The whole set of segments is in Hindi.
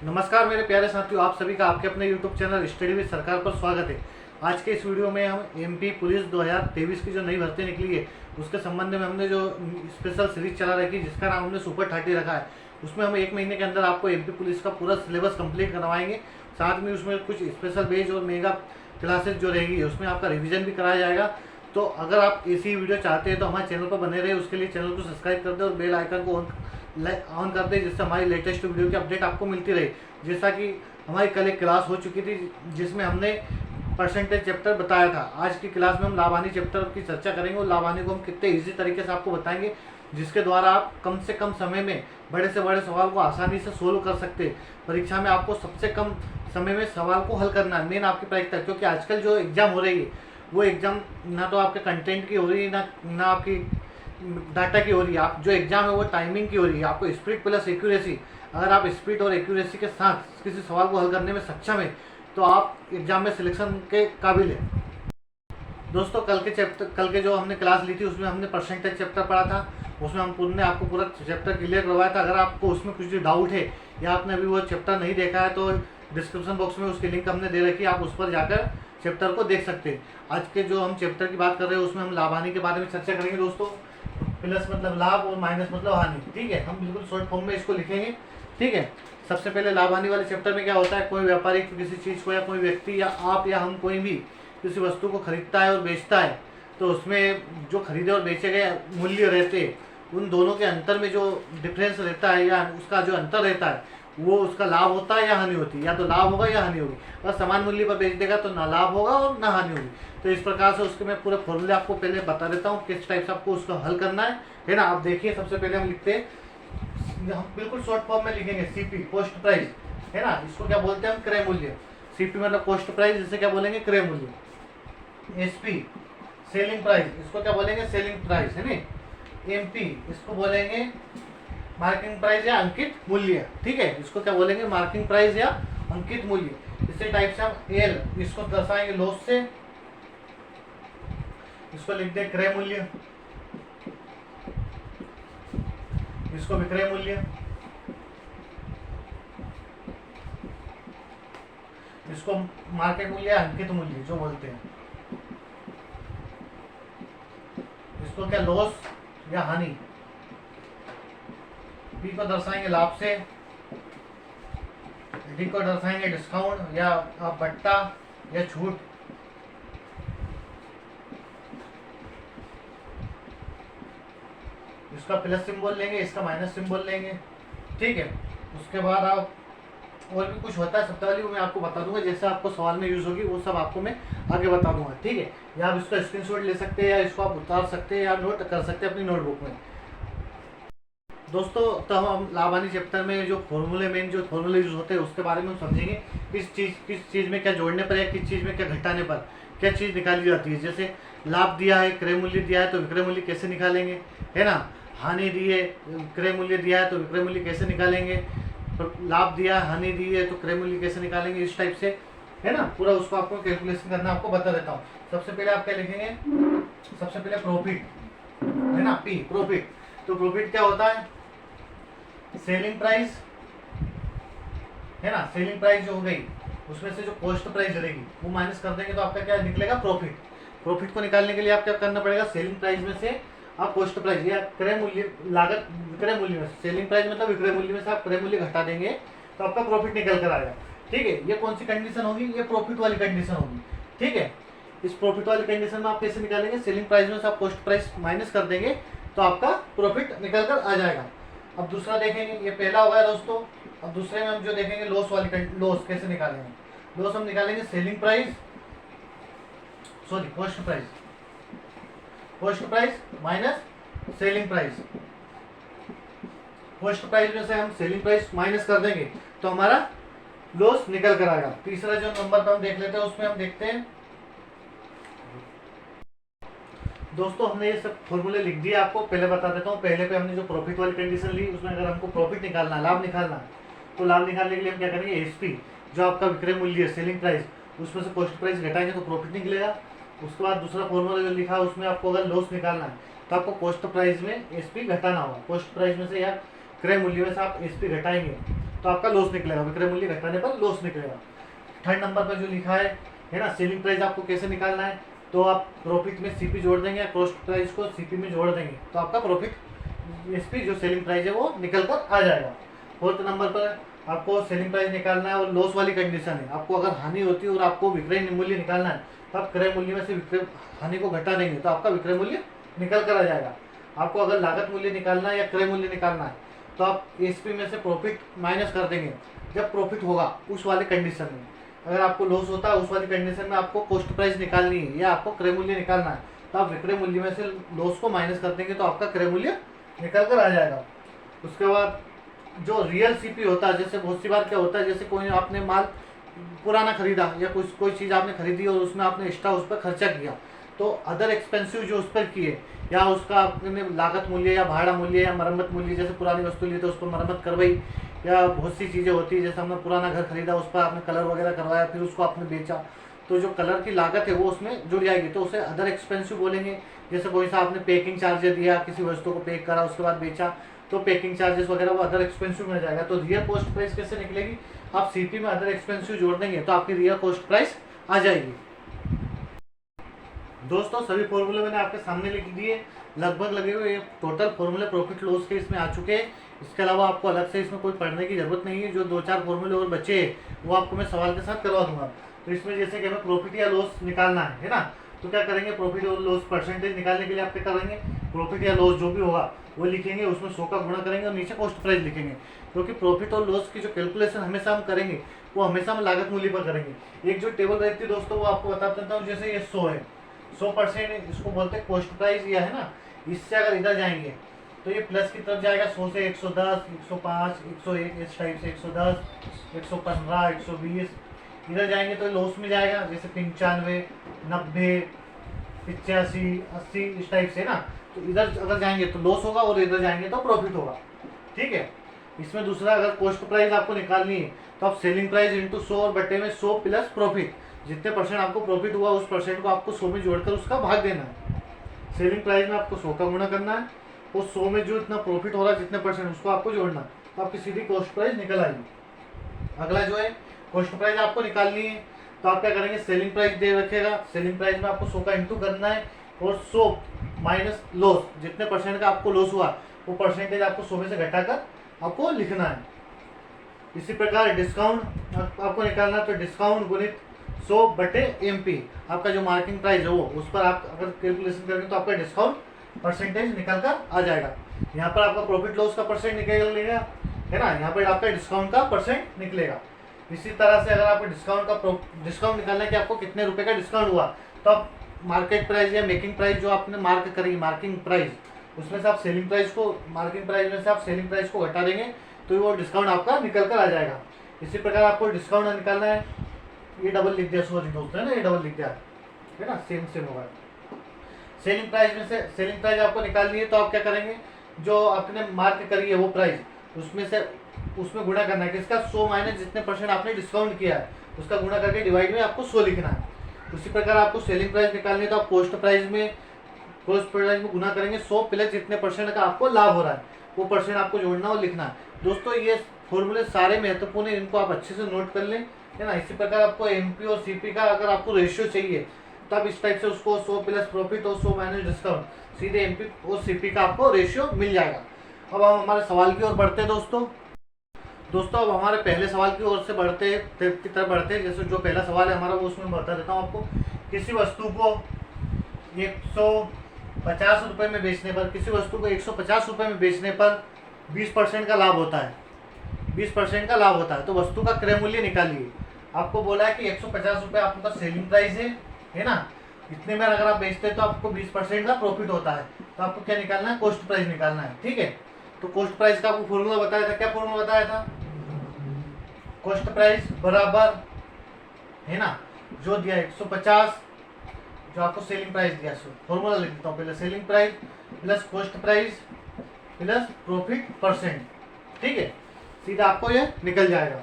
नमस्कार मेरे प्यारे साथियों, आप सभी का आपके अपने YouTube चैनल स्टडी विद सरकार पर स्वागत है। आज के इस वीडियो में हम एमपी पुलिस 2023 की जो नई भर्ती निकली है उसके संबंध में हमने जो स्पेशल सीरीज चला रखी है जिसका नाम हमने सुपर 30 रखा है। उसमें हम 1 महीने के अंदर आपको एमपी पुलिस का पूरा सिलेबस कंप्लीट करवाएंगे। साथ में उसमें कुछ स्पेशल बेच और मेगा क्लासेज जो रहेगी उसमें आपका रिविजन भी कराया जाएगा। तो अगर आप ऐसी वीडियो चाहते हैं तो हमारे चैनल पर बने रहे, उसके लिए चैनल को सब्सक्राइब कर दें और बेल आइकन को ऑन कर दें, जिससे हमारी लेटेस्ट वीडियो की अपडेट आपको मिलती रहे। जैसा कि हमारी कल एक क्लास हो चुकी थी जिसमें हमने परसेंटेज चैप्टर बताया था। आज की क्लास में हम लाभ हानि चैप्टर की चर्चा करेंगे और लाभ हानि को हम कितने ईजी तरीके से आपको बताएंगे जिसके द्वारा आप कम से कम समय में बड़े से बड़े सवाल को आसानी से सोल्व कर सकते हैं। परीक्षा में आपको सबसे कम समय में सवाल को हल करना है, मेन आपकी प्राथमिकता, क्योंकि आजकल जो एग्जाम हो रही है वो एग्जाम ना तो आपके कंटेंट की हो रही है ना आपकी डाटा की हो रही है। आप जो एग्जाम है वो टाइमिंग की हो रही है। आपको स्पीड प्लस एक्यूरेसी, अगर आप स्पीड और एक्यूरेसी के साथ किसी सवाल को हल करने में सक्षम है तो आप एग्जाम में सिलेक्शन के काबिल है। दोस्तों कल के जो हमने क्लास ली थी उसमें हमने परसेंटेज चैप्टर पढ़ा था। उसमें हमने आपको पूरा चैप्टर क्लियर करवाया था। अगर आपको उसमें कुछ डाउट है या आपने अभी वो चैप्टर नहीं देखा है तो डिस्क्रिप्शन बॉक्स में उसकी लिंक हमने दे रखी है, आप उस पर जाकर चैप्टर को देख सकते हैं। आज के जो हम चैप्टर की बात कर रहे हैं उसमें हम लाभ हानि के बारे में चर्चा करेंगे दोस्तों। प्लस मतलब लाभ और माइनस मतलब हानि, ठीक है। हम बिल्कुल शॉर्ट फॉर्म में इसको लिखेंगे, ठीक है। सबसे पहले लाभ हानि वाले चैप्टर में क्या होता है, कोई व्यापारी किसी चीज़ को या कोई व्यक्ति या आप या हम कोई भी किसी वस्तु को खरीदता है और बेचता है तो उसमें जो खरीदे और बेचे गए मूल्य रहते हैं उन दोनों के अंतर में जो डिफरेंस रहता है या उसका जो अंतर रहता है वो उसका लाभ होता है या हानि होती है। या तो लाभ होगा या हानि होगी। अगर समान मूल्य पर बेच देगा तो ना लाभ होगा और ना हानि होगी। तो इस प्रकार से उसके मैं पूरे फॉर्मूले आपको पहले बता देता हूँ किस टाइप से आपको उसका हल करना है ना। आप देखिए, सबसे पहले हम लिखते हैं, हम बिल्कुल शॉर्ट फॉर्म में लिखेंगे सीपी कॉस्ट प्राइस, है ना। इसको क्या बोलते हैं हम, क्रय मूल्य। सीपी मतलब कॉस्ट प्राइस, जिसे क्या बोलेंगे, क्रय मूल्य। एसपी सेलिंग प्राइस, इसको क्या बोलेंगे, सेलिंग प्राइस, है ना। एमपी इसको बोलेंगे मार्किंग प्राइस या अंकित मूल्य, ठीक है। इसको क्या बोलेंगे, मार्किंग प्राइस या अंकित मूल्य। इसी टाइप से हम एल इसको दर्शाएंगे लॉस से, इसको लिख दे क्रय मूल्य, इसको विक्रय मूल्य, इसको मार्केट मूल्य या अंकित मूल्य जो बोलते हैं। इसको क्या, लॉस या हानि। बी को दर्शाएंगे लाभ से, डी को दर्शाएंगे डिस्काउंट या बट्टा या छूट, इसका प्लस सिंबल लेंगे, इसका माइनस सिंबल लेंगे, ठीक है। उसके बाद आप और भी कुछ होता है सबसे वाली वो मैं आपको बता दूंगा, जैसे आपको सवाल में यूज होगी वो सब आपको मैं आगे बता दूंगा, ठीक है। या आप इसका स्क्रीनशॉट ले सकते हैं या इसको आप उतार सकते हैं या नोट कर सकते हैं अपनी नोटबुक में। दोस्तों तो हम लाभ हानि चैप्टर में जो फॉर्मूले मेन जो फॉर्मूले यूज होते हैं उसके बारे में हम समझेंगे। किस चीज़ में क्या जोड़ने पर या किस चीज़ में क्या घटाने पर क्या चीज़ निकाली जाती है। जैसे लाभ दिया है, क्रय मूल्य दिया है तो विक्रय मूल्य कैसे निकालेंगे, है ना। हानि दी है, क्रय मूल्य दिया है तो विक्रय मूल्य कैसे निकालेंगे। लाभ दिया है, हानि दी है तो क्रय मूल्य कैसे निकालेंगे, इस टाइप से, है ना। पूरा उसको आपको कैलकुलेशन करना आपको बता देता हूँ। सबसे पहले आप क्या लिखेंगे, सबसे पहले प्रॉफिट, है ना, पी प्रॉफिट। तो प्रॉफिट क्या होता है, सेलिंग प्राइस, है ना। सेलिंग प्राइस जो हो गई उसमें से जो कॉस्ट प्राइस रहेगी वो माइनस कर देंगे तो आपका क्या निकलेगा, प्रॉफिट। प्रॉफिट को निकालने के लिए आप क्या करना पड़ेगा, सेलिंग प्राइस में से आप कॉस्ट प्राइस या क्रय मूल्य लागत विक्रय मूल्य में से, सेलिंग प्राइस मतलब विक्रय मूल्य में से आप क्रय मूल्य घटा देंगे तो आपका प्रॉफिट निकल कर आएगा, ठीक है। ये कौन सी कंडीशन होगी, ये प्रॉफिट वाली कंडीशन होगी, ठीक है। इस प्रॉफिट वाली कंडीशन में आप कैसे निकालेंगे, सेलिंग प्राइस में से आप कॉस्ट प्राइस माइनस कर देंगे तो आपका प्रॉफिट निकल कर आ जाएगा। अब दूसरा देखेंगे, ये पहला हो गया दोस्तों। अब दूसरे में हम जो देखेंगे लॉस वाली, लॉस कैसे निकालेंगे। लॉस हम निकालेंगे selling price, sorry cost price, cost price minus selling price. Cost price में से हम सेलिंग प्राइस माइनस कर देंगे तो हमारा लॉस निकल कर आएगा। तीसरा जो नंबर पर हम देख लेते हैं उसमें हम देखते हैं दोस्तों, हमने ये सब फॉर्मूले लिख दिए आपको। पहले बता देता हूँ, पहले पे हमने जो प्रॉफिट वाली कंडीशन ली उसमें अगर हमको प्रॉफिट निकालना है, लाभ निकालना है, तो लाभ निकालने के लिए हम क्या करेंगे, एसपी जो आपका विक्रय मूल्य है, सेलिंग प्राइस, उसमें से कॉस्ट प्राइस घटाएंगे तो प्रॉफिट निकलेगा। उसके बाद दूसरा फॉर्मूला जो लिखा है उसमें आपको अगर लॉस निकालना है तो आपको कॉस्ट प्राइस में एसपी घटाना होगा। कॉस्ट प्राइस में से या क्रय मूल्य में से आप एसपी घटाएंगे तो आपका लॉस निकलेगा, विक्रय मूल्य घटाने पर लॉस निकलेगा। थर्ड नंबर पर जो लिखा है ना, सेलिंग प्राइस आपको कैसे निकालना है, तो आप प्रॉफिट में सीपी जोड़ देंगे या कॉस्ट प्राइस को सीपी में जोड़ देंगे तो आपका प्रॉफिट एसपी जो सेलिंग प्राइस है वो निकल कर आ जाएगा। फोर्थ नंबर पर आपको सेलिंग प्राइस निकालना है और लॉस वाली कंडीशन है, आपको अगर हानि होती है और आपको विक्रय मूल्य निकालना है तो आप क्रय मूल्य में से विक्रय हानि को घटा देंगे तो आपका विक्रय मूल्य निकल कर आ जाएगा। आपको अगर लागत मूल्य निकालना है या क्रय मूल्य निकालना है तो आप एसपी में से प्रॉफिट माइनस कर देंगे जब प्रॉफिट होगा उस वाले कंडीशन में। अगर आपको लॉस होता है उस वाली कंडीशन में आपको कॉस्ट प्राइस निकालनी है या आपको क्रय मूल्य निकालना है तो आप विक्रय मूल्य में से लॉस को माइनस कर देंगे तो आपका क्रय मूल्य निकल कर आ जाएगा। उसके बाद जो रियल सीपी होता है, जैसे बहुत सी बार क्या होता है, जैसे कोई आपने माल पुराना खरीदा या कोई चीज़ आपने खरीदी और उसमें आपने एक्स्ट्रा उस पर खर्चा किया तो अदर एक्सपेंसिव जो उस पर किए या उसका आपने लागत मूल्य या भाड़ा मूल्य या मरम्मत मूल्य, जैसे पुरानी वस्तु ली तो उस पर मरम्मत करवाई या बहुत सी चीज़ें होती है, जैसे हमने पुराना घर खरीदा उस पर आपने कलर वगैरह करवाया फिर उसको आपने बेचा तो जो कलर की लागत है वो उसमें जुड़ जाएगी तो उसे अदर एक्सपेंसिव बोलेंगे। जैसे कोई सा आपने पैकिंग चार्जेस दिया, किसी वस्तु को पैक करा उसके बाद बेचा तो पैकिंग चार्जेस वगैरह वो अदर एक्सपेंसिव में जाएगा। तो रियल कॉस्ट प्राइस कैसे निकलेगी, आप सीपी में अदर एक्सपेंसिव जोड़ देंगे तो आपकी रियल कॉस्ट प्राइस आ जाएगी। दोस्तों सभी फॉर्मूले मैंने आपके सामने लिख दिए, लगभग लगे हुए टोटल फॉर्मूले प्रॉफिट लॉस के इसमें आ चुके हैं। इसके अलावा आपको अलग से इसमें कोई पढ़ने की जरूरत नहीं है, जो 2-4 फॉर्मूले और बचे हैं वो आपको मैं सवाल के साथ करवा दूंगा। तो इसमें जैसे कि हमें प्रॉफिट या लॉस निकालना है ना, तो क्या करेंगे, प्रॉफिट और लॉस परसेंटेज निकालने के लिए आप क्या करेंगे, प्रॉफिट या लॉस जो भी होगा वो लिखेंगे, उसमें 100 का गुणा करेंगे और नीचे कॉस्ट प्राइस लिखेंगे। क्योंकि प्रॉफिट और लॉस की जो कैलकुलेशन हमेशा हम करेंगे वो हमेशा हम लागत मूल्य पर करेंगे। एक जो टेबल रहती है दोस्तों वो आपको बता देता हूँ, जैसे ये 100 है, 100% इसको बोलते हैं कॉस्ट प्राइस या है ना, इससे अगर इधर जाएंगे तो ये प्लस की तरफ जाएगा 100 से 110, 105, 101 इस टाइप से 110, 115, 120 इधर जाएंगे तो लॉस में जाएगा, जैसे 95, 90, 85, 80 इस टाइप से ना। तो इधर अगर जाएंगे तो लॉस होगा और इधर जाएंगे तो प्रॉफिट होगा। ठीक है। इसमें दूसरा अगर कॉस्ट प्राइस आपको निकालनी है तो आप सेलिंग प्राइस इंटू 100 और बटे में 100 प्लस प्रॉफिट, जितने परसेंट आपको प्रॉफिट हुआ उस परसेंट को आपको 100 में जोड़कर उसका भाग देना है। सेलिंग प्राइस में आपको 100 का गुणा करना है और 100 में जो इतना प्रॉफिट हो रहा है जितने परसेंट उसको आपको जोड़ना है तो आपकी सीधी कॉस्ट प्राइस निकल आएगी। अगला जो है कॉस्ट प्राइस आपको निकालनी है तो आप क्या करेंगे, सेलिंग प्राइस दे रखेगा, सेलिंग प्राइस में आपको 100 का इंटू करना है और 100 माइनस लॉस, जितने परसेंट का आपको लॉस हुआ वो परसेंटेज आपको 100 में से घटाकर आपको लिखना है। इसी प्रकार डिस्काउंट आपको निकालना है तो डिस्काउंट गुणित 100 बटे एमपी, आपका जो मार्किंग प्राइस है वो उस पर आप अगर कैलकुलेशन करेंगे तो आपका डिस्काउंट परसेंटेज निकल कर आ जाएगा। यहाँ पर आपका प्रॉफिट लॉस का परसेंट निकलेगा है ना, यहाँ पर आपका डिस्काउंट का परसेंट निकलेगा। इसी तरह से अगर आपको डिस्काउंट निकालना है कि आपको कितने रुपए का डिस्काउंट हुआ तो आप मार्केट प्राइस या मेकिंग प्राइस जो आपने मार्क करी मार्किंग प्राइस उसमें से आप सेलिंग प्राइस को, मार्किंग प्राइस में से आप सेलिंग प्राइस को घटा देंगे तो वो डिस्काउंट आपका निकल कर आ जाएगा। इसी प्रकार आपको डिस्काउंट निकालना है, ये डबल लिख दिया सॉरी दोस्तों है ना, ये डबल लिख दिया है ना, सेम होगा। सेलिंग प्राइस में से सेलिंग प्राइस आपको निकालनी है तो आप क्या करेंगे, जो आपने मार्क करी है वो प्राइस उसमें गुणा करना है, किसका 100 माइनस जितने परसेंट आपने डिस्काउंट किया है उसका गुणा करके डिवाइड में आपको 100 लिखना है। उसी प्रकार आपको सेलिंग प्राइस निकालनी है तो आप कॉस्ट प्राइस में गुणा करेंगे 100 प्लस जितने परसेंट का आपको लाभ हो रहा है वो परसेंट आपको जोड़ना और लिखना है। दोस्तों ये फॉर्मूले सारे महत्वपूर्ण है, इनको आप अच्छे से नोट कर लें है ना। इसी प्रकार आपको एमपी और सीपी का अगर आपको रेशियो चाहिए तो आप इस टाइप से उसको 100 प्लस प्रॉफिट और 100 माइनस डिस्काउंट सीधे एमपी और सीपी का आपको रेशियो मिल जाएगा। अब हम हमारे सवाल की ओर बढ़ते हैं दोस्तों अब हमारे पहले सवाल की ओर से की तरफ बढ़ते हैं। जैसे जो पहला सवाल है हमारा वो उसमें बता देता हूँ आपको। किसी वस्तु को 150 रुपये में बेचने पर, किसी वस्तु को 150 रुपये में बेचने पर 20% का लाभ होता है, 20% का लाभ होता है। तो वस्तु का क्रय मूल्य निकालिए। आपको बोला है कि 150 रुपये आपका सेलिंग प्राइस है ना, इतने में अगर आप बेचते हैं तो आपको 20% का प्रॉफिट होता है। तो आपको क्या निकालना है, कॉस्ट प्राइस निकालना है। ठीक है, तो कॉस्ट प्राइस का आपको फॉर्मूला बताया था, क्या फॉर्मूला बताया था, कॉस्ट प्राइस बराबर है ना जो दिया 150 जो आपको सेलिंग प्राइस दिया। फॉर्मूला लिख देता हूँ पहले, selling price plus cost price plus profit percent. ठीक है, सीधा आपको ये निकल जाएगा।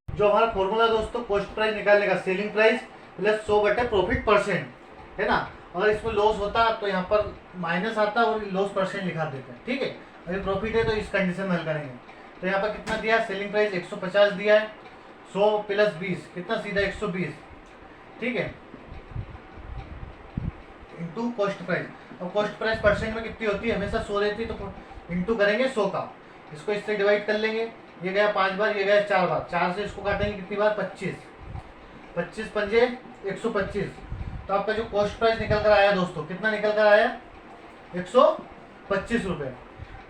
जो हमारा फॉर्मूला दोस्तों कॉस्ट प्राइस निकालने का, सेलिंग प्राइस प्लस 100 बटे प्रॉफिट परसेंट है ना। अगर इसमें लॉस होता तो यहाँ पर माइनस आता और लॉस परसेंट लिखा देते हैं। ठीक है, अभी प्रॉफिट है तो इस कंडीशन में हल करेंगे। तो यहाँ पर कितना दिया, सेलिंग प्राइस 150 दिया है, 100 + 20 कितना, सीधा 120, ठीक है, इंटू कॉस्ट प्राइस। अब कॉस्ट प्राइस परसेंट में कितनी होती है, हमेशा 100 रहती है, तो इंटू करेंगे 100 का, इसको इससे डिवाइड कर लेंगे, ये गया 5 बार, ये गया 4 बार, 4 से इसको काटेंगे कितनी बार, 25, 25 पंजे 125। तो आपका जो कॉस्ट प्राइस निकल कर आया दोस्तों, कितना निकल कर आया, 125 रुपये।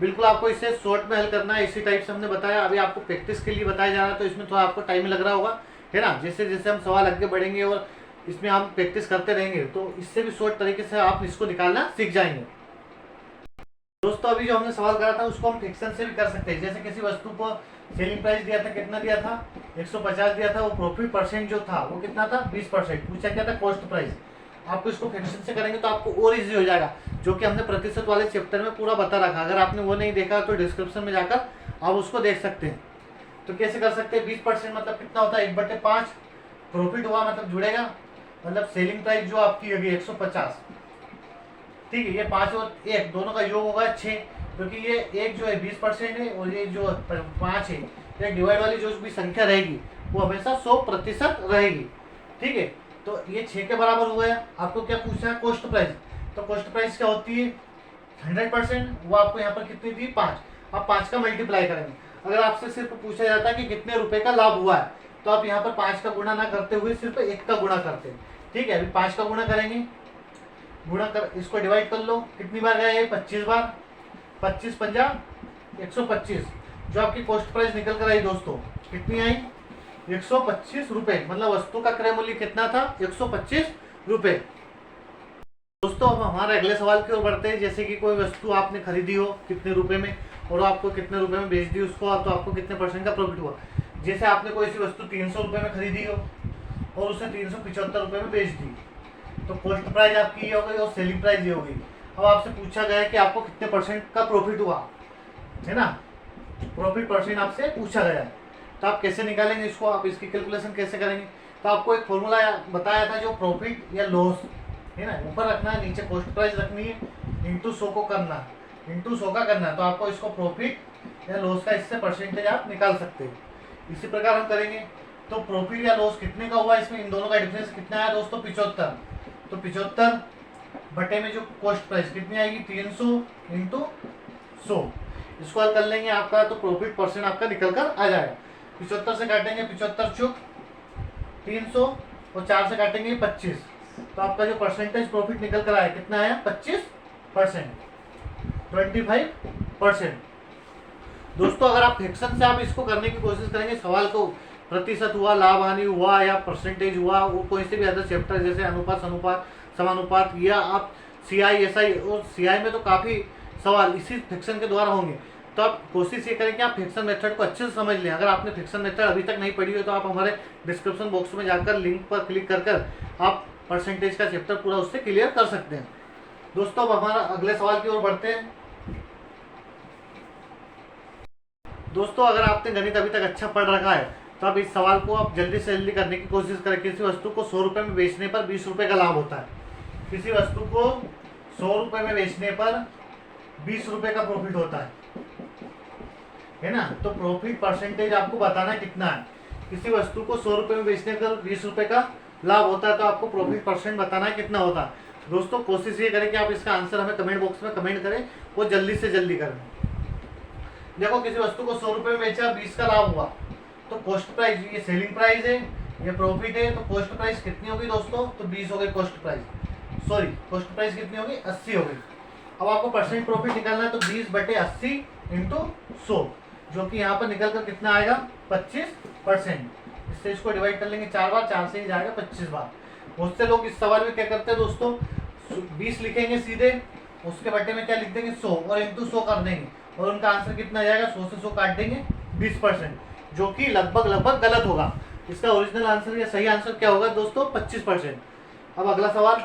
बिल्कुल आपको इसे शॉर्ट में हल करना है, इसी टाइप से हमने बताया। अभी आपको प्रैक्टिस के लिए बताया जा रहा है, तो इसमें थोड़ा आपको टाइम लग रहा होगा, है ना। जैसे जैसे हम सवाल आगे बढ़ेंगे और इसमें हम प्रैक्टिस करते रहेंगे, तो इससे भी शॉर्ट तरीके से आप इसको निकालना सीख जाएंगे। दोस्तों अभी जो हमने सवाल करा था उसको हम फ्रिक्शन से भी कर सकते हैं। जैसे किसी वस्तु को सेलिंग प्राइस दिया था, कितना दिया था, 150 दिया था, वो प्रॉफिट परसेंट जो था वो कितना था, 20%, पूछा क्या था, कॉस्ट प्राइस। आपको इसको फ्रिक्शन से करेंगे तो आपको और इजी हो जाएगा, जो कि हमने प्रतिशत वाले चैप्टर में पूरा बता रखा। अगर आपने वो नहीं देखा तो डिस्क्रिप्शन में जाकर आप उसको देख सकते हैं। तो कैसे कर सकते हैं, 20% मतलब कितना होता है, 1/5, प्रॉफिट हुआ मतलब जुड़ेगा, मतलब सेलिंग प्राइस जो आपकी होगी 150, ठीक है, ये 5 और 1 दोनों का योग होगा 6, क्योंकि ये एक जो है 20% है और ये जो 5 है, ये डिवाइड वाली जो भी संख्या रहेगी वो हमेशा 100% रहेगी, ठीक है। तो ये 6 के बराबर हो गया। आपको क्या पूछा है, कॉस्ट प्राइस। तो कॉस्ट प्राइस क्या होती है, 100%, वो आपको यहाँ पर कितनी दी, 5। आप 5 का मल्टीप्लाई करेंगे। अगर आपसे सिर्फ पूछा जाता है कि कितने रुपए का लाभ हुआ है, तो आप यहाँ पर 5 का गुणा ना करते हुए सिर्फ 1 का गुणा करते हैं, ठीक है। अभी 5 का गुणा करेंगे, गुणा कर इसको डिवाइड कर लो, कितनी बार गया ये, 25 बार, 25 पंजा 125। जो आपकी कॉस्ट प्राइस निकल कर आई दोस्तों, कितनी आई, 125 रुपए, मतलब वस्तु का क्रय मूल्य कितना था, 125 रुपए। दोस्तों अब हमारे अगले सवाल की ओर बढ़ते हैं। जैसे कि कोई वस्तु आपने खरीदी हो कितने रुपए में और आपको कितने रुपए में बेच दी उसको, तो आपको कितने % का प्रॉफिट हुआ। जैसे आपने कोई सी वस्तु 300 रुपए में खरीदी हो और उसे 375 रुपए में बेच दी, तो कॉस्ट प्राइस आपकी ये हो गई और सेलिंग प्राइस ये हो गई। अब आपसे पूछा गया है कि आपको कितने % का प्रॉफिट हुआ, है ना, प्रॉफिट परसेंट आपसे पूछा गया है। तो आप कैसे निकालेंगे इसको, आप इसकी कैलकुलेशन कैसे करेंगे। तो आपको एक फॉर्मूला बताया था, जो प्रॉफिट या लॉस है ना, ऊपर रखना है, नीचे कॉस्ट प्राइस रखनी है, इंटू 100 को करना है, इंटू 100 का करना है। तो आपको इसको प्रॉफिट या लॉस का इससे परसेंटेज आप निकाल सकते हैं। इसी प्रकार हम करेंगे। तो प्रॉफिट या लॉस कितने का हुआ, इसमें इन दोनों का डिफरेंस कितना है दोस्तों, 75। तो 75 बटे में जो कॉस्ट प्राइस कितनी आएगी, 300 इंटू 100, इसको हल कर लेंगे आपका, तो प्रॉफिट परसेंट आपका निकल कर आ जाएगा। 75 से काटेंगे, 75 चुक 300 और 4 से काटेंगे 25, तो आपका जो परसेंटेज प्रॉफिट निकल कर आया कितना आया, 25%, 25%। दोस्तों अगर आप फ्रैक्शन से आप इसको करने की कोशिश करेंगे, सवाल को प्रतिशत हुआ, लाभ हानि हुआ या परसेंटेज हुआ, वो कोई से भी अदर चैप्टर जैसे अनुपात अनुपात समानुपात, या आप CI SI, और CI में तो काफ़ी सवाल इसी फ्रैक्शन के द्वारा होंगे। तो आप कोशिश ये करें कि आप फ्रैक्शन मेथड को अच्छे से समझ लें। अगर आपने फ्रैक्शन मेथड अभी तक नहीं पढ़ी हो तो आप हमारे डिस्क्रिप्शन बॉक्स में जाकर लिंक पर क्लिक कर आप परसेंटेज का चैप्टर पूरा उससे क्लियर कर सकते हैं। दोस्तों अब हमारा अगले सवाल की ओर बढ़ते हैं। दोस्तों अगर आपने गणित अभी तक अच्छा पढ़ रखा है तो अब इस सवाल को आप जल्दी से जल्दी करने की कोशिश करें। किसी वस्तु को 100 रुपये में बेचने पर 20 रुपये का लाभ होता है। किसी वस्तु को 100 रुपये में बेचने पर 20 रुपये का प्रॉफिट होता है ना। तो प्रॉफिट परसेंटेज आपको बताना कितना है। किसी वस्तु को 100 रुपये में बेचने पर 20 रुपये का लाभ होता है, तो आपको प्रॉफिट परसेंट बताना है कितना होता है। दोस्तों कोशिश ये करें कि आप इसका आंसर हमें कमेंट बॉक्स में कमेंट करें, वो जल्दी से जल्दी करें। देखो किसी वस्तु को 100 रुपये में बेचा, 20 का लाभ हुआ, तो कॉस्ट प्राइस, ये सेलिंग प्राइस है, ये प्रॉफिट है, तो कॉस्ट प्राइस कितनी होगी दोस्तों, तो 20 हो गई cost price, sorry cost price कितनी होगी, 80 हो गई। अब आपको परसेंट प्रॉफिट निकालना है, तो 20/80 इंटू 100, जो कि यहाँ पर निकल कर कितना आएगा, 25%। इससे इसको डिवाइड कर लेंगे 4 बार, 4 से ही जाएगा 25 बार। बहुत से लोग इस सवाल में क्या करते हैं दोस्तों, 20 लिखेंगे सीधे, उसके बटे में क्या लिख देंगे 100 और इंटू 100 कर देंगे, और उनका आंसर कितना जाएगा, 100 से 100 काट देंगे 20%, जो कि लगभग गलत होगा। इसका ओरिजिनल आंसर या सही आंसर क्या होगा दोस्तों, 25%। अब अगला सवाल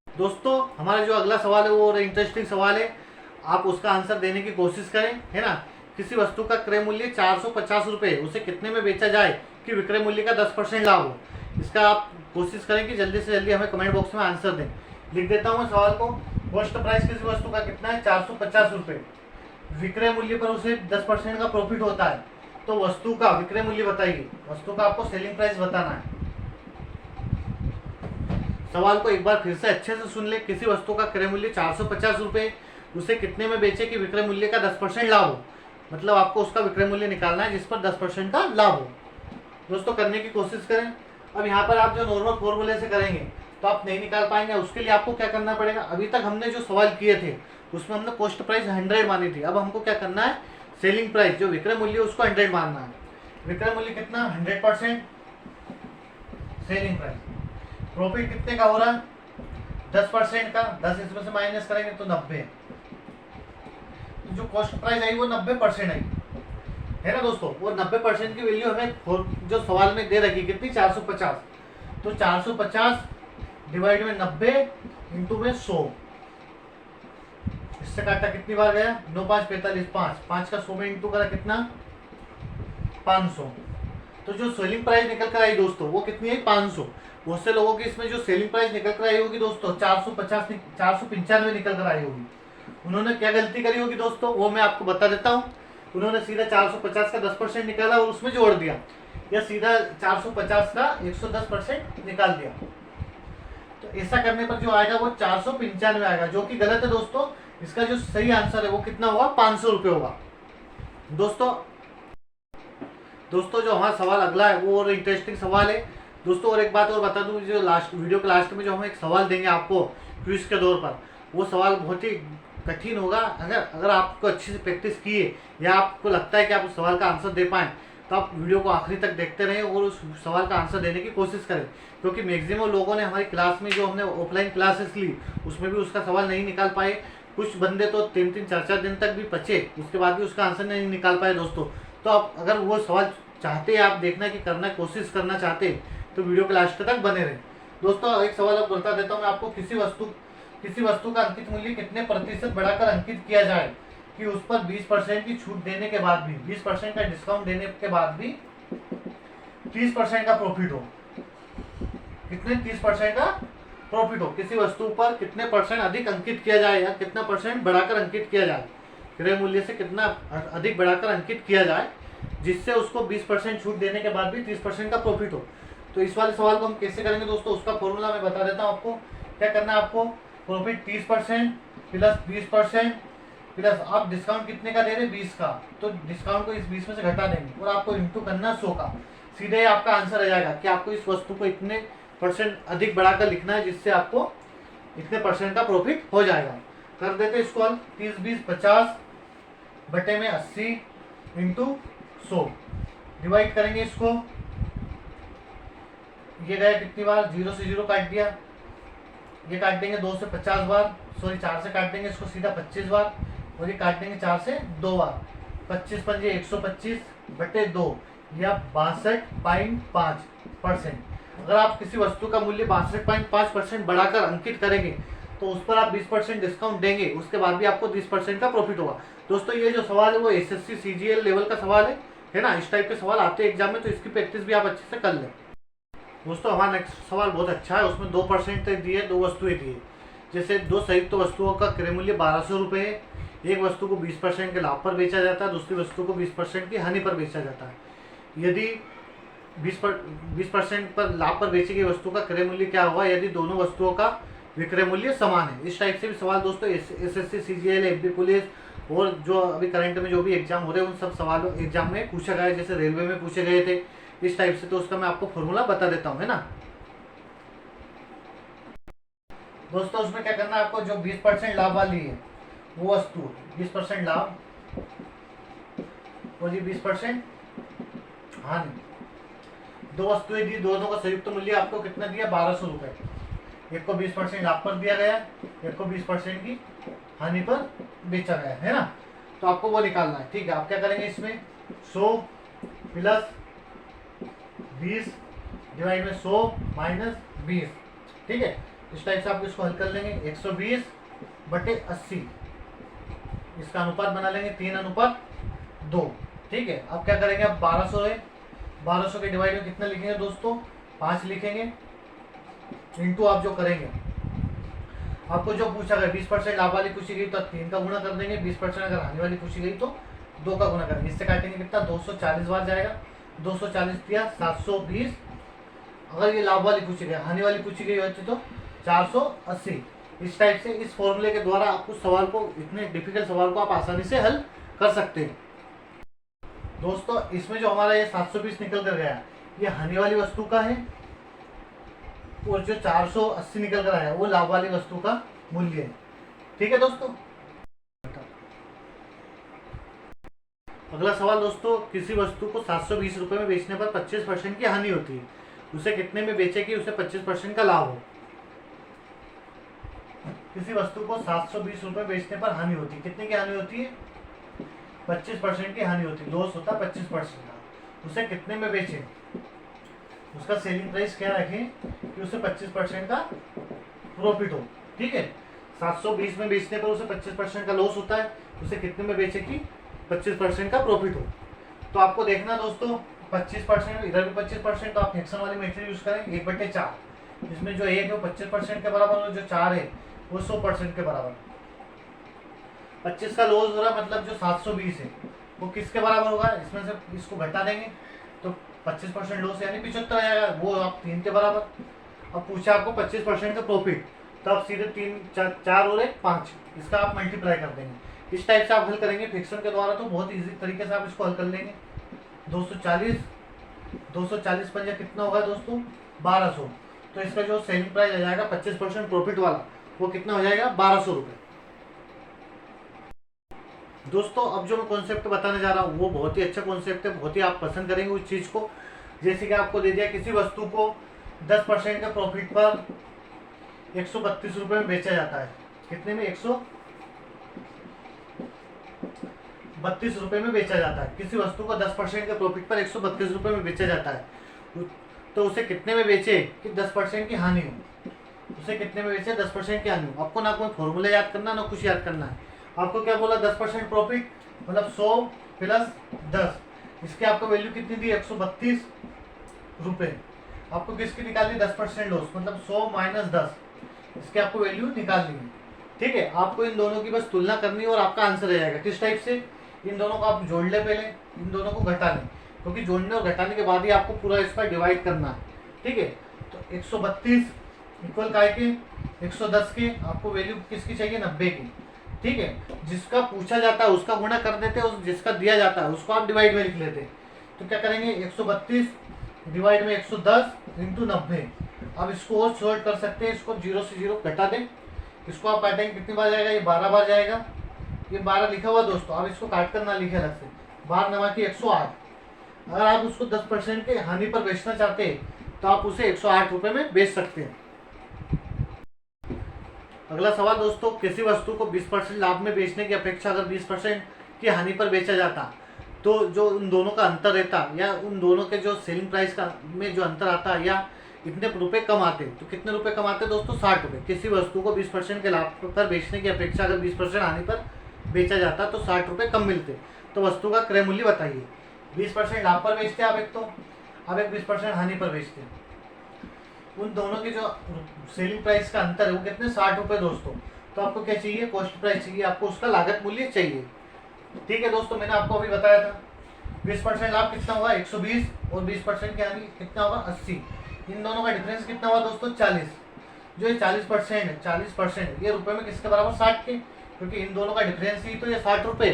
दोस्तों, हमारा जो अगला सवाल है वो इंटरेस्टिंग सवाल है, आप उसका आंसर देने की कोशिश करें, है ना। किसी वस्तु का क्रय मूल्य 450 रुपये, उसे कितने में बेचा जाए कि विक्रय मूल्य का 10% लाभ हो। इसका आप कोशिश करें कि जल्दी से जल्दी हमें कमेंट बॉक्स में आंसर दें। लिख देता हूँ मैं सवाल को। कॉस्ट प्राइस किसी वस्तु का कितना है, 450 रुपये। विक्रय मूल्य पर उसे 10% का प्रॉफिट होता है, तो वस्तु का विक्रय मूल्य बताइए, वस्तु का आपको सेलिंग प्राइस बताना है। सवाल को एक बार फिर से अच्छे से सुन ले। किसी वस्तु का क्रय मूल्य 450 रुपये, उसे कितने में बेचे कि विक्रय मूल्य का 10% लाभ हो, मतलब आपको उसका विक्रय मूल्य निकालना है जिस पर 10% का लाभ हो। दोस्तों करने की कोशिश करें। अब यहाँ पर आप जो नॉर्मल फॉर्मूले से करेंगे तो आप नहीं निकाल पाएंगे। उसके लिए आपको क्या करना पड़ेगा, अभी तक हमने जो सवाल किए थे उसमें हमने कॉस्ट प्राइस 100 मानी थी। अब हमको क्या करना है, सेलिंग प्राइस जो विक्रय मूल्य उसको 100 मानना है। विक्रय मूल्य कितना, 100%, सेलिंग प्राइस। प्रॉफिट कितने का हो रहा है, 10% का, 10 इसमें से माइनस करेंगे तो 90। तो जो कॉस्ट प्राइस आई वो 90% आई है ना दोस्तों। वो 90% की वैल्यू हमें जो सवाल में दे रखी कितनी, 450। तो 450 डिवाइड में 90 इंटू में 100, इससे काटा कितनी बार गया, 9 5 45, 5 का 100 में इंटू करा कितना, 500। तो जो सेलिंग प्राइस निकल कर आई दोस्तों वो कितनी है, 500। बहुत से लोगों की इसमें जो सेलिंग प्राइस निकल कर आई होगी दोस्तों 495 निकल कर आई होगी। उन्होंने क्या गलती करी होगी दोस्तों, वो मैं आपको बता देता हूँ। उन्होंने सीधा 450 का 10% निकाला और उसमें जोड़ दिया, या सीधा 450 का 110% निकाल दिया। तो ऐसा करने पर जो आएगा वो 495 आएगा, जो कि गलत है दोस्तों। इसका जो सही आंसर है वो कितना होगा, 500 रुपये होगा दोस्तों जो हमारा सवाल अगला है वो और इंटरेस्टिंग सवाल है दोस्तों। और एक बात और बता दूं, जो लास्ट वीडियो के लास्ट में जो हम एक सवाल देंगे आपको क्विज के दौर पर, वो सवाल बहुत ही कठिन होगा। अगर आपको अच्छी से प्रैक्टिस किए या आपको लगता है कि आप उस सवाल का आंसर दे पाएँ तो आप वीडियो को आखिरी तक देखते रहें और उस सवाल का आंसर देने की कोशिश करें। क्योंकि मैक्सिमम लोगों ने हमारी क्लास में जो हमने ऑफलाइन क्लासेस ली उसमें भी उसका सवाल नहीं निकाल पाए। कुछ बंदे तो 3 4 दिन तक भी बचे, उसके बाद भी उसका आंसर नहीं निकाल पाए दोस्तों। तो आप अगर वो सवाल चाहते हैं, आप देखना की करना कोशिश करना चाहते हैं तो वीडियो के लास्ट तक बने रहें दोस्तों। एक सवाल अब बता देता हूँ मैं आपको, किसी वस्तु का अंकित मूल्य कितने प्रतिशत बढ़ाकर अंकित किया जाए कि उस पर 20% की छूट देने के बाद भी, 20% का डिस्काउंट देने के बाद भी 30% का प्रॉफिट हो। कितने, 30% का प्रॉफिट हो। किसी वस्तु पर कितने परसेंट अधिक अंकित किया जाए या कितना परसेंट बढ़ाकर अंकित किया जाए, क्रय मूल्य से कितना अधिक बढ़ाकर अंकित किया जाए जिससे उसको 20% छूट देने के बाद भी 30% का प्रॉफिट हो। तो इस वाले सवाल को हम कैसे करेंगे दोस्तों, उसका फॉर्मूला मैं बता देता हूँ आपको। क्या करना है आपको, प्रॉफिट 30% प्लस 20% प्लस आप डिस्काउंट कितने का दे रहे हैं, 20 का, तो डिस्काउंट को इस 20 में से घटा देंगे और आपको इंटू करना 100 का। सीधे आपका आंसर आ जाएगा कि आपको इस वस्तु को इतने परसेंट अधिक बढ़ाकर लिखना है जिससे आपको इतने परसेंट का प्रॉफिट हो जाएगा। कर देते इसको हल, 30 20 50 बटे में 80 इंटू 100 डिवाइड करेंगे इसको। ये गया कितनी बार, 0 से 0 काट दिया, ये काट देंगे 2 से 50 बार, सॉरी 4 से काट देंगे इसको सीधा 25 बार, और ये काट देंगे 4 से 2 बार। 25 पंजे 125 बटे 2 या 62.5%। अगर आप किसी वस्तु का मूल्य 62.5% बढ़ाकर अंकित करेंगे तो उस पर आप 20% डिस्काउंट देंगे, उसके बाद भी आपको 20% का प्रॉफिट होगा। दोस्तों ये जो सवाल है वो एसएससी सीजीएल लेवल का सवाल है ना। इस टाइप के सवाल आते हैं एग्जाम में, तो इसकी प्रैक्टिस भी आप अच्छे से कर लें दोस्तों। हमारा नेक्स्ट सवाल बहुत अच्छा है, उसमें 2% दिए, 2 वस्तुएं दी है। जैसे 2 संयुक्त वस्तुओं का क्रय मूल्य 1200 रुपये है। एक वस्तु को 20% के लाभ पर बेचा जाता है, दूसरी वस्तु को 20% की हानि पर बेचा जाता है। यदि 20% पर लाभ पर बेची गई वस्तु का क्रय मूल्य क्या होगा यदि दोनों वस्तुओं का विक्रय मूल्य समान है। इस टाइप से भी सवाल दोस्तों एसएससी सीजीएल एमपी पुलिस और जो अभी करंट में जो भी एग्जाम हो रहे हैं उन सब सवालों एग्जाम में पूछा गया है, जैसे रेलवे में पूछे गए थे इस टाइप से। तो उसका मैं आपको फॉर्मूला बता देता हूँ, है ना दोस्तों। उसमें क्या करना है आपको, जो 20% लाभ वाली है वो वस्तु 20% लाभ और ये 20% हानि, 2 वस्तुएं दी, दोनों का संयुक्त मूल्य आपको कितना दिया, 1200 रुपये। एक को 20% लाभ पर दिया गया, एक को 20% की हानि पर बेचा गया है ना। तो आपको वो निकालना है, ठीक है। आप क्या करेंगे, इसमें 100 प्लस 20 डिवाइड में 100 माइनस 20, ठीक है। इस टाइप से आप इसको हल कर लेंगे। 120 बटे 80, इसका अनुपात बना लेंगे 3:2, ठीक है। अब क्या करेंगे, अब 1200 है, 1200 के डिवाइड में कितना लिखेंगे दोस्तों, 5 लिखेंगे, इंटू आप जो करेंगे आपको जो पूछा गया 20% लाभ वाली पूछी गई तो 3 का गुना कर देंगे, 20% अगर हानि वाली पूछी गई तो 2 का गुना करेंगे। इससे काटेंगे कितना, 240 बार जाएगा, 240 दिया 720। अगर ये लाभ वाली पूछी गई, हानि वाली पूछी गई होती तो 480। इस टाइप से इस फॉर्मूले के द्वारा आप उस सवाल को, इतने डिफिकल्ट सवाल को आप आसानी से हल कर सकते हैं। दोस्तों इसमें जो हमारा ये 720 निकल कर गया, ये हानि वाली वस्तु का है, और जो 480 निकल कर आया वो लाभ वाली वस्तु का मूल्य है। ठीक है दोस्तों। अगला सवाल दोस्तों, किसी वस्तु को 720 रुपए में बेचने पर 25% की हानि होती है, उसे कितने में बेचे कि उसे 25% का लाभ हो। किसी वस्तु को 720 रुपए बेचने पर हानि होती है, कितने की हानि होती है, 25% की हानि होती है, लॉस होता है 25% का। उसे कितने में बेचे, उसका सेलिंग प्राइस क्या रखें कि उसे 25% का प्रॉफिट हो। ठीक है, 720 में बेचने पर उसे 25% का लॉस होता है, उसे कितने में बेचे कि 25% का प्रॉफिट हो। तो आपको देखना दोस्तों, 25%, इधर भी 25%, तो आप फ्रैक्शन वाली मेथड यूज करें, 1/4। इसमें जो 1 है वो 25% के बराबर और जो 4 है वो 100% के बराबर। 25 का लॉस हो रहा, मतलब जो 720 है वो किसके बराबर होगा, इसमें से इसको घटा देंगे तो 25% लॉस यानी 75 आएगा, वो आप 3 के बराबर। अब पूछा आपको 25% का प्रॉफिट, तो आप सीधे 3 4 और 1 5, इसका आप मल्टीप्लाई कर देंगे। इस टाइप से आप हल करेंगे फ्रैक्शन के द्वारा, तो बहुत इजी तरीके से आप इसको हल कर लेंगे। 240 पंजा कितना होगा दोस्तों, 1200। तो इसका जो सेलिंग प्राइस आ जाएगा 25% प्रॉफिट वाला, वो कितना हो जाएगा, 1200 रुपये। दोस्तों अब जो मैं कॉन्सेप्ट बताने जा रहा हूँ वो बहुत ही अच्छा कॉन्सेप्ट है, बहुत ही आप पसंद करेंगे उस चीज़ को। जैसे कि आपको दे दिया, किसी वस्तु को 10% के प्रॉफिट पर 132 रुपये में बेचा जाता है, कितने में, 132 रुपये में बेचा जाता है। किसी वस्तु को 10% के प्रॉफिट पर 132 रुपये में बेचा जाता है, तो उसे कितने में बेचे कि 10% की हानि हो। उसे कितने में बेचे, 10% की हानि हो। आपको ना कोई फॉर्मूला याद करना, ना कुछ याद करना है। आपको क्या बोला, 10% प्रॉफिट मतलब 100 प्लस 10, इसकी आपको वैल्यू कितनी दी, 132 रुपये। आपको किसकी निकालनी, 10% लॉस, मतलब 100 माइनस 10, इसकी आपको वैल्यू निकालनी है। ठीक है, आपको इन दोनों की बस तुलना करनी है और आपका आंसर आ जाएगा। किस टाइप से, इन दोनों को आप जोड़ ले, पहले इन दोनों को घटा लें, क्योंकि जोड़ने और घटाने के बाद ही आपको पूरा इसका डिवाइड करना है। ठीक है, तो 132 इक्वल काय के 110 के, आपको वैल्यू किसकी चाहिए, 90 की। ठीक है, जिसका पूछा जाता है उसका गुणा कर देते हैं, जिसका दिया जाता है उसको आप डिवाइड में लिख लेते हैं। तो क्या करेंगे, 132 डिवाइड में 110 इंटू 90। अब इसको और शॉर्ट कर सकते हैं, इसको 0 से 0 घटा दें, इसको आप काटेंगे कितनी बार जाएगा, ये 12 बार जाएगा, ये 12 लिखा हुआ दोस्तों। अब इसको काट कर ना लिखे अलग से, 12 नवा की 108। अगर आप उसको 10% के हानि पर बेचना चाहते हैं तो आप उसे 108 रुपये में बेच सकते हैं। अगला सवाल दोस्तों, किसी वस्तु को 20% लाभ में बेचने की अपेक्षा अगर 20% की हानि पर बेचा जाता तो जो उन दोनों का अंतर रहता, या उन दोनों के जो सेलिंग प्राइस का में जो अंतर आता, या इतने रुपए कम आते, तो कितने रुपए कम आते दोस्तों, 60 रुपये। किसी वस्तु को 20% के लाभ पर बेचने की अपेक्षा अगर 20% हानि पर बेचा जाता तो 60 रुपये कम मिलते। तो वस्तु का क्रय मूल्य बताइए। 20% लाभ पर बेचते आप एक, तो अब एक 20% हानि पर बेचते हैं, उन दोनों के जो सेलिंग प्राइस का अंतर है वो कितने, 60 रुपये दोस्तों। तो आपको क्या चाहिए, कॉस्ट प्राइस चाहिए, आपको उसका लागत मूल्य चाहिए। ठीक है दोस्तों, मैंने आपको अभी बताया था 20% लाभ कितना होगा, 120, और 20% की हानि कितना होगा, 80। इन दोनों का डिफरेंस कितना हुआ दोस्तों, 40। जो ये 40% है, 40% ये रुपए में किसके बराबर, 60 के, क्योंकि इन दोनों का डिफरेंस ही तो ये 60 रुपये।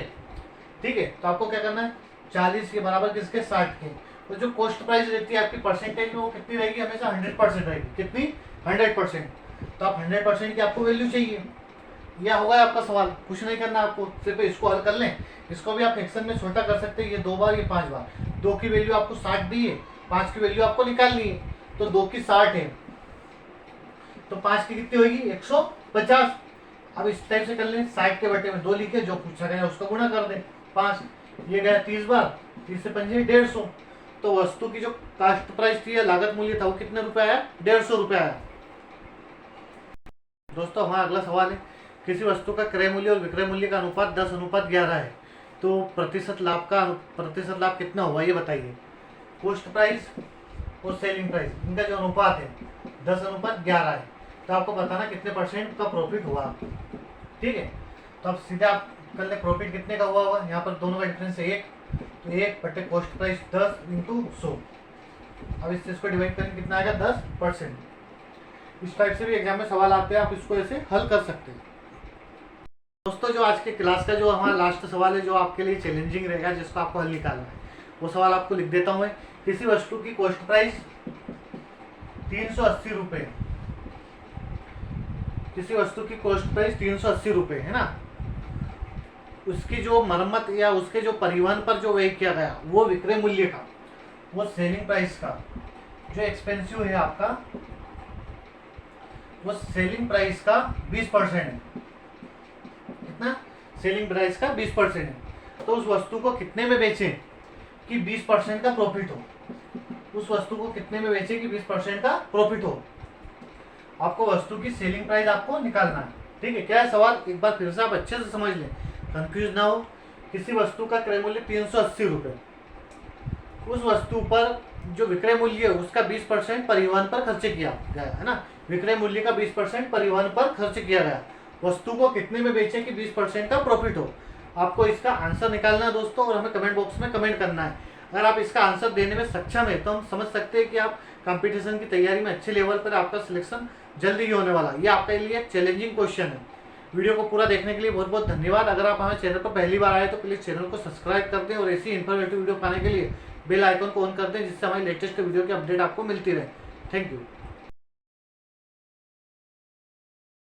ठीक है, तो आपको क्या करना है, 40 के बराबर किसके, 60 के। तो जो कॉस्ट प्राइस रहती है आपकी परसेंटेज में, वो कितनी रहेगी, हमेशा 100% रहेगी। कितनी, 100%। तो आप 100% की आपको वैल्यू चाहिए। यह होगा आपका सवाल, कुछ नहीं करना आपको, सिर्फ इसको हल कर लें। इसको भी आप फ्रैक्शन में छोटा कर सकते हैं, ये 2 बार, ये 5 बार। 2 की वैल्यू आपको 60 दी है, 5 की वैल्यू आपको निकालनी है, तो 2 की 60 है, तो 5 की कितनी होगी, 150। अब इस टाइप से कर लें, 60 के बटे में 2 लिखे, जो पूछा गया उसका गुणा कर दें 5, ये गया 30 बार, 30 से 5 150। तो वस्तु की जो कास्ट प्राइस थी या लागत मूल्य था वो कितने रुपए आया, 150 रुपये आया। दोस्तों हमारा अगला सवाल है, किसी वस्तु का क्रय मूल्य और विक्रय मूल्य का अनुपात 10:11 है, तो प्रतिशत लाभ कितना हुआ ये बताइए। कॉस्ट प्राइस और सेलिंग प्राइस, इनका जो अनुपात है 10:11 है। तो आपको बताना कितने परसेंट का प्रॉफिट हुआ आपको। ठीक है, तो अब सीधे आप कर ले प्रॉफिट कितने का हुआ होगा। यहाँ पर दोनों का डिफरेंस है 1, तो 1 बटे कॉस्ट प्राइस 10 इंटू 100। अब इसको डिवाइड करेंगे कितना आएगा 10%। इस टाइप से भी एग्जाम में सवाल आते हैं, आप इसको ऐसे हल कर सकते हैं। दोस्तों जो आज के क्लास का जो हमारा लास्ट सवाल है, जो आपके लिए चैलेंजिंग रहेगा, जिसको आपको हल निकालना है, वो सवाल आपको लिख देता हूँ मैं। किसी वस्तु की कॉस्ट प्राइस 380 रुपये, किसी वस्तु की कॉस्ट प्राइस 380 रुपये है ना, उसकी जो मरम्मत या उसके जो परिवहन पर जो व्यय किया गया वो विक्रय मूल्य का, वो सेलिंग प्राइस का जो एक्सपेंसिव है आपका, वो सेलिंग प्राइस का 20% है। कितना? सेलिंग प्राइस का 20% है। तो उस वस्तु को कितने में बेचें कि 20% का प्रॉफिट हो। उस वस्तु को कितने में बेचें कि 20% का प्रॉफिट हो। आपको वस्तु की सेलिंग प्राइस आपको निकालना है। ठीक है, क्या है सवाल, एक बार फिर से आप अच्छे से समझ लें, कंफ्यूज ना हो। किसी वस्तु का क्रय मूल्य 380 रुपये, उस वस्तु पर जो विक्रय मूल्य है उसका 20% परिवहन पर खर्च किया गया है ना। विक्रय मूल्य का 20% परिवहन पर खर्च किया गया। वस्तु को कितने में बेचें कि 20% का प्रॉफिट हो। आपको इसका आंसर निकालना है दोस्तों, और हमें कमेंट बॉक्स में कमेंट करना है। अगर आप इसका आंसर देने में सक्षम है तो हम समझ सकते हैं कि आप कंपटीशन की तैयारी में अच्छे लेवल पर आपका सिलेक्शन जल्दी ही होने वाला। ये आपके लिए एक चैलेंजिंग क्वेश्चन है। वीडियो को पूरा देखने के लिए बहुत बहुत धन्यवाद। अगर आप हमारे चैनल पर पहली बार आए तो प्लीज़ चैनल को सब्सक्राइब कर दें और ऐसी इन्फॉर्मेटिव वीडियो पाने के लिए बेल आइकन को ऑन कर दें, जिससे हमारी लेटेस्ट वीडियो की अपडेट आपको मिलती रहे। Thank you.